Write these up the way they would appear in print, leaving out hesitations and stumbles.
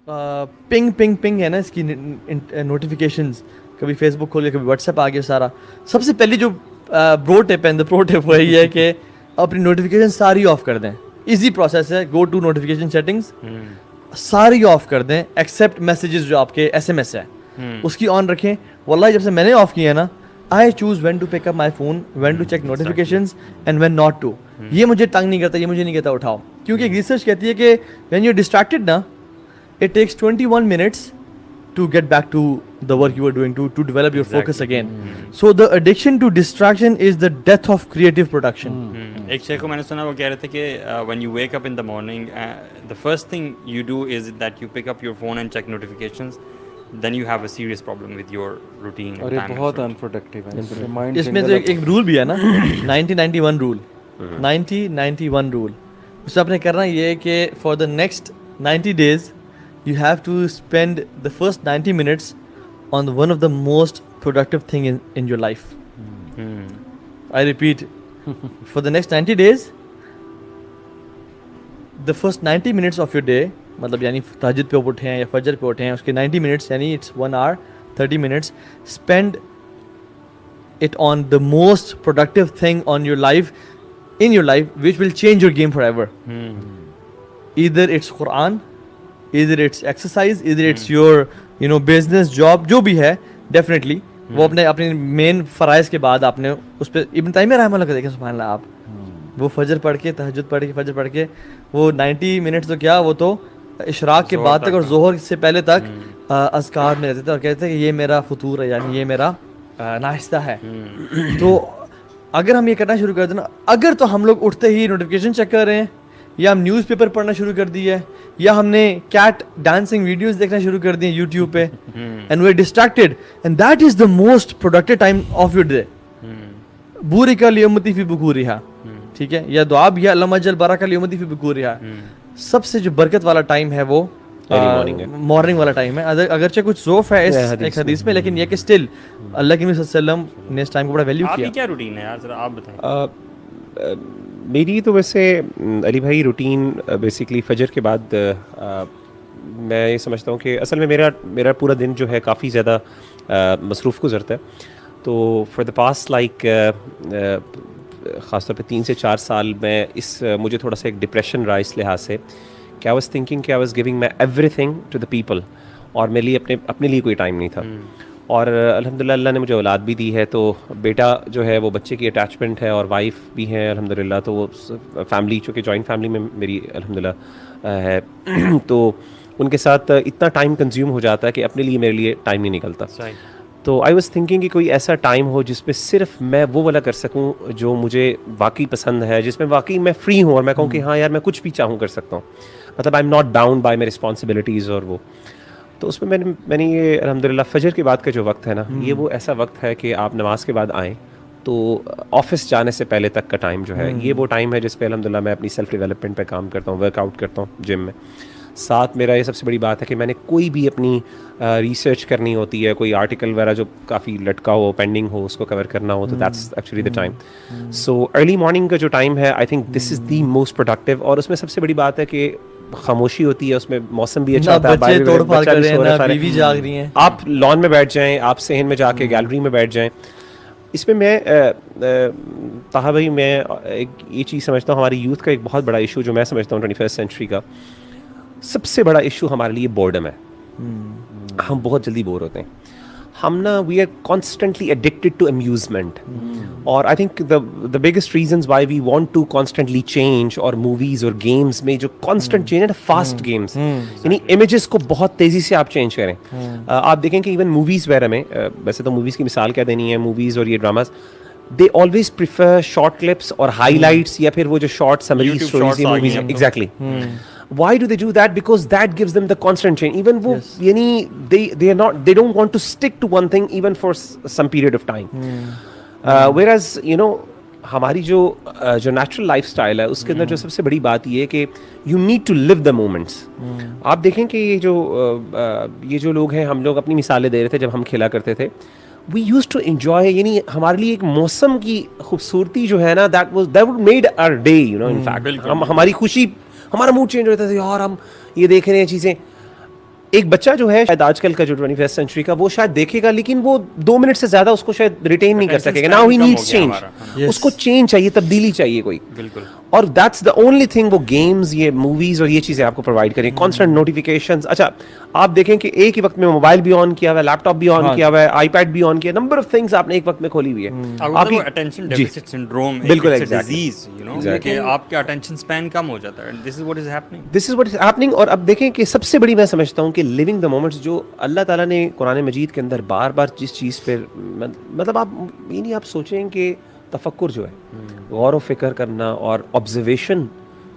Ping ping ping है ना इसकी नोटिफिकेशंस, कभी फेसबुक खोल के कभी व्हाट्सएप आ गया सारा। सबसे पहली जो प्रो टिप है, प्रो टिप वो यही है कि अपनी नोटिफिकेशन सारी ऑफ कर दें। इजी प्रोसेस है, गो टू नोटिफिकेशन सेटिंग्स, सारी ऑफ कर दें एक्सेप्ट मैसेजेस जो आपके एसएमएस है उसकी ऑन रखें। वल्लाही जब से मैंने ऑफ किया है ना, I choose when to pick up my phone, when to check notifications and when not to. ये मुझे तंग नहीं करता, ये मुझे नहीं कहता उठाओ, क्योंकि एक रिसर्च कहती है कि व्हेन यू आर डिस्ट्रैक्टेड ना, it takes 21 minutes to get back to the work you were doing, to develop your focus again. So the addiction to distraction is the death of creative production. एक शेख को मैंने सुना, वो कह रहे थे कि when you wake up in the morning, the first thing you do is that you pick up your phone and check notifications, then you have a serious problem with your routine. और ये बहुत unproductive है। इसमें तो एक rule भी है ना 90-91 रूल, 90-91 रूल। उससे आपने करना ये है कि for the next 90 days you have to spend the first 90 minutes on one of the most productive thing in your life. I repeat, for the next 90 days, the first 90 minutes of your day, मतलब यानी तहज्जुद पे उठे हैं या फजर पे उठे हैं, उसके 90 minutes यानी it's 1 hour 30 minutes, spend it on the most productive thing on your life, in your life, which will change your game forever. Either it's Quran, either it's exercise, either it's your business, job, जो भी है, definitely वो अपने main फ़राइज़ के बाद आपने उस पर इब्न तैमिया रहमतुल्लाह का देखें, सुभान अल्लाह, आप वो फजर पढ़ के, तहज्जुद पढ़ के, फजर पढ़ के, वो 90 मिनट्स तो क्या, वो तो इशराक के बाद तक और ज़ोहर से पहले तक अज़कार में रहते थे और कहते थे कि ये मेरा फतूर है, यानी ये मेरा नाश्ता है। तो अगर हम ये करना शुरू कर दें ना, अगर तो हम लोग उठते ही नोटिफिकेशन चेक कर रहे हैं, या हम न्यूज़पेपर पढ़ना शुरू कर दिया है, या हमने कैट डांसिंग वीडियोस देखना शुरू कर दिए यूट्यूब पे, and we are distracted, and that is the most productive time of your day. बुरिका लियमती फी बुकूरिहा, ठीक है, या दुआ भी है अल्लाह मजल बरका लियमती फी बुकूरिहा। सबसे जो बरकत वाला टाइम है वो मॉर्निंग वाला टाइम है। अगरचे कुछ ज़ोफ है इस एक हदीस में, लेकिन ये कि स्टिल अल्लाह के नबी सल्लल्लाहु अलैहि वसल्लम ने इस टाइम को बड़ा वैल्यू किया। आपकी क्या रूटीन है यार, जरा आप बताएं। मेरी तो वैसे अली भाई रूटीन बेसिकली फजर के बाद मैं ये समझता हूँ कि असल में मेरा पूरा दिन जो है काफ़ी ज़्यादा मसरूफ़ गुजरता है। तो फॉर द पास्ट ख़ासतौर पे 3 से 4 साल में मुझे थोड़ा सा एक डिप्रेशन रहा इस लिहाज से कि आई वाज़ थिंकिंग कि I was giving my everything to the people, और मेरे लिए अपने लिए कोई टाइम नहीं था। और अल्हम्दुलिल्लाह अल्लाह ने मुझे औलाद भी दी है, तो बेटा जो है वो बच्चे की अटैचमेंट है, और वाइफ भी है अल्हम्दुलिल्लाह। तो वो फैमिली, चूँकि जॉइंट फैमिली में मेरी अल्हम्दुलिल्लाह है, तो उनके साथ इतना टाइम कंज्यूम हो जाता है कि अपने लिए मेरे लिए टाइम नहीं निकलता। तो आई वाज़ थिंकिंग कि कोई ऐसा टाइम हो जिसमें सिर्फ मैं वो वाला कर सकूं जो मुझे वाकई पसंद है, जिसमें वाकई मैं फ्री हूँ और मैं कहूँ कि हाँ यार मैं कुछ भी चाहूँ कर सकता हूँ, मतलब I am not bound by my responsibilities. और वो तो उसमें मैंने ये अल्हम्दुलिल्लाह फजर के बाद का जो वक्त है ना, ये वो ऐसा वक्त है कि आप नमाज के बाद आएँ तो ऑफिस जाने से पहले तक का टाइम जो है, ये वो टाइम है जिस पे अल्हम्दुलिल्लाह मैं अपनी सेल्फ डेवलपमेंट पे काम करता हूँ, वर्कआउट करता हूँ जिम में। साथ मेरा ये सबसे बड़ी बात है कि मैंने कोई भी अपनी रिसर्च करनी होती है, कोई आर्टिकल वगैरह जो काफ़ी लटका हो, पेंडिंग हो, उसको कवर करना हो, तो that's actually the time. So early morning का जो टाइम है, I think this is the most productive. और उसमें सबसे बड़ी बात है कि खामोशी होती है, उसमें मौसम भी अच्छा होता है, बीवी जाग रही हैं, आप लॉन में बैठ जाएं, आप सहन में जाके गैलरी में बैठ जाएं। इसमें मैं ताहा भाई मैं एक ये चीज़ समझता हूँ, हमारी यूथ का एक बहुत बड़ा इशू जो मैं समझता हूँ 21st सेंचुरी का सबसे बड़ा इशू हमारे लिए बोर्डम है। हम बहुत जल्दी बोर होते हैं, हम ना we are constantly addicted to amusement. और I think the biggest reasons why we want to constantly change, और मूवीज और गेम्स में जो कॉन्स्टेंट चेंज है, फास्ट गेम्स, यानी इमेजेस को बहुत तेजी से आप चेंज करें। आप देखें कि इवन मूवीज वगैरह में, वैसे तो मूवीज की मिसाल क्या देनी है, मूवीज और ये dramas they always prefer short clips और हाईलाइट्स, या फिर वो जो short summary stories movies, exactly. Why do they do that? Because that gives them the constant change. Even वो यानी they don't want to stick to one thing even for some period of time. Whereas हमारी जो natural lifestyle है उसके अंदर जो सबसे बड़ी बात ये है कि you need to live the moments. आप देखें कि ये जो लोग हैं, हम लोग अपनी मिसालें दे रहे थे जब हम खेला करते थे, we used to enjoy, यानी हमारे लिए एक मौसम की खूबसूरती जो है ना, that would made our day, in fact. हमारी खुशी, हमारा मूड चेंज होता था, यार हम ये देख रहे हैं चीज़ें। एक बच्चा जो है शायद आजकल का जो 21st सेंचुरी का वो शायद देखेगा लेकिन वो 2 मिनट से ज्यादा उसको शायद रिटेन नहीं कर Attention सकेगा. span नाउ ही कम हो नीड्स गया चेंज. हमारा, है ना? Yes. उसको चेंज चाहिए, तब्दीली चाहिए कोई. बिल्कुल. और दैट्स द ओनली थिंग वो गेम्स, ये मूवीज और ये चीजें आपको प्रोवाइड करें. Constant notifications. अच्छा आप देखें कि एक ही वक्त में मोबाइल भी ऑन किया हुआ है, लैपटॉप भी ऑन किया हुआ है, आईपैड भी ऑन किया, नंबर ऑफ थिंग्स आपने एक वक्त में खोली हुई है. आपकी अटेंशन जी. डेफिसिट सिंड्रोम बिल्कुल, एक exactly. Disease, you know, Exactly. कि आपका अटेंशन स्पैन कम हो जाता है. This is what is happening. This is what is happening. और अब देखें कि सबसे बड़ी मैं समझता हूँ कि लिविंग द मोमेंट्स जो अल्लाह ताला ने कुरान मजीद के अंदर बार बार जिस चीज़ पे मतलब आप ये नहीं आप सोचें कि तफक्कुर जो है, गौर व फिक्र करना और ऑब्जर्वेशन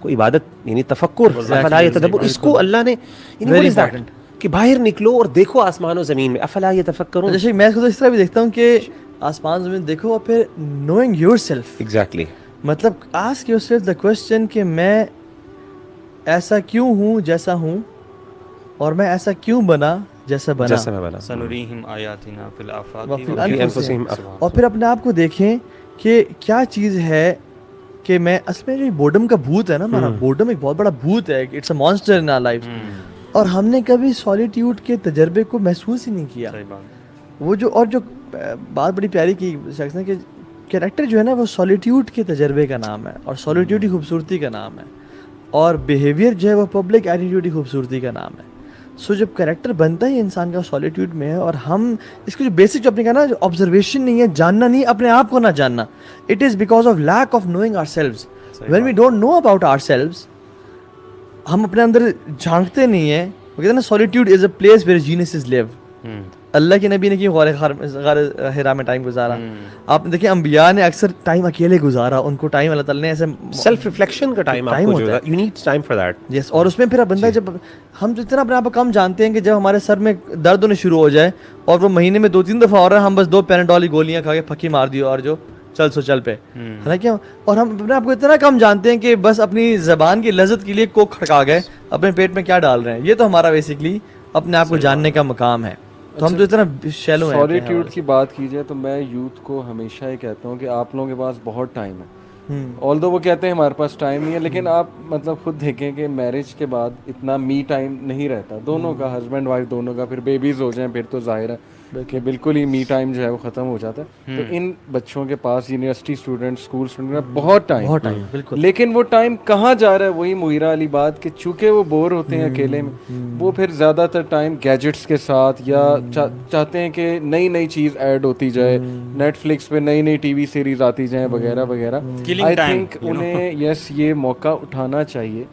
को इबादत यानी तफक्कुर, अफला यतदब्बर, इसको अल्लाह ने Very important. कि बाहर निकलो और देखो आसमान और ज़मीन में, अफला यतफक्करून. जैसे मैं इसको तो इस तरह भी देखता हूँ कि आसमान ज़मीन देखो और फिर नोइंग योरसेल्फ, एग्जैक्टली. मतलब आस्क योरसेल्फ द क्वेश्चन कि मैं ऐसा क्यों हूँ जैसा हूँ, और मैं ऐसा क्यों बना जैसा बना. जैसा मैं बना. सनुरीहिम आयातिना फिल आफाकी वफिल व फी अनफुसिहिम. अंफुसिहिम. और फिर अपने आप को देखें कि क्या चीज़ है कि मैं असल में जो बोर्डम का भूत है ना हमारा, बोर्डम एक बहुत बड़ा भूत है, it's a monster in our life, और हमने कभी सॉलिट्यूड के तजर्बे को महसूस ही नहीं किया. सही बात. वो जो और जो बात बड़ी प्यारी की शख्स ने कि कैरेक्टर जो है ना वो सॉलिट्यूड के तजर्बे का नाम है, और सॉलिट्यूड की खूबसूरती का नाम है, और बिहेवियर जो है वो पब्लिक एटीट्यूड की खूबसूरती का नाम है. सो जब कैरेक्टर बनता ही इंसान का सॉलिट्यूड में है, और हम इसको जो बेसिक जो अपने कहा ना, जो ऑब्जर्वेशन नहीं है, जानना नहीं, अपने आप को ना जानना, it is because of lack of knowing ourselves. When we don't know about ourselves, हम अपने अंदर झांकते नहीं है. वो कहते हैं ना, solitude is a place where genius live. अल्लाह के नबी ने क्यों गार हिरा में टाइम गुजारा? आपने देखिए अंबिया ने अक्सर टाइम अकेले गुजारा, उनको टाइम अल्लाह ताला ने ऐसे सेल्फ रिफ्लेक्शन का टाइम आपको जो है, you need time for that. Yes. और उसमें फिर बंदा जब हम जितना अपने आप को कम जानते हैं कि जब हमारे सर में दर्द होने शुरू हो जाए और वो महीने में 2-3 दफ़ा हो रहा है, हम बस 2 पैराडोल की गोलियां खा के फकी मार दियो और जो चल सो चल पे, है ना क्या? और हम अपने आप को इतना कम जानते हैं कि बस अपनी ज़बान की लज्जत के लिए कोक खड़का गए, अपने पेट में क्या डाल रहे हैं. ये तो हमारा बेसिकली अपने आप को जानने का मकाम है. तो हम तो इतना शैलो हैं. सॉलिट्यूड की बात की जाए तो मैं यूथ को हमेशा ये कहता हूँ कि आप लोगों के पास बहुत टाइम है. ऑल्दो वो कहते हैं हमारे पास टाइम नहीं है, लेकिन आप मतलब खुद देखें कि मैरिज के बाद इतना मी टाइम नहीं रहता दोनों का, हस्बैंड वाइफ दोनों का. फिर बेबीज हो जाएं फिर तो जाहिर है कि बिल्कुल ही मी टाइम जो है वो ख़त्म हो जाता है. तो इन बच्चों के पास यूनिवर्सिटी स्टूडेंट, स्कूल स्टूडेंट बहुत टाइम, बिल्कुल. लेकिन वो टाइम कहाँ जा रहा है? वही मुहिरा वाली बात कि चूंकि वो बोर होते हैं अकेले में, वो फिर ज़्यादातर टाइम गैजेट्स के साथ या चाहते हैं कि नई नई चीज़ ऐड होती जाए, नेटफ्लिक्स पे नई नई टीवी सीरीज आती जाए वगैरह वगैरह. आई थिंक उन्हें यस ये मौका उठाना चाहिए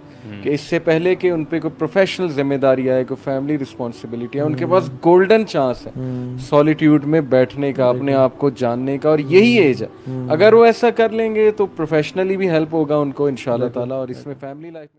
कि इससे पहले कि उन पे कोई प्रोफेशनल जिम्मेदारी आए, कोई फैमिली रिस्पॉन्सिबिलिटी है, उनके पास गोल्डन चांस है सॉलिट्यूड में बैठने का, अपने आप को जानने का, और यही एज है. अगर वो ऐसा कर लेंगे तो प्रोफेशनली भी हेल्प होगा उनको इंशाल्लाह ताला, और इसमें फैमिली लाइफ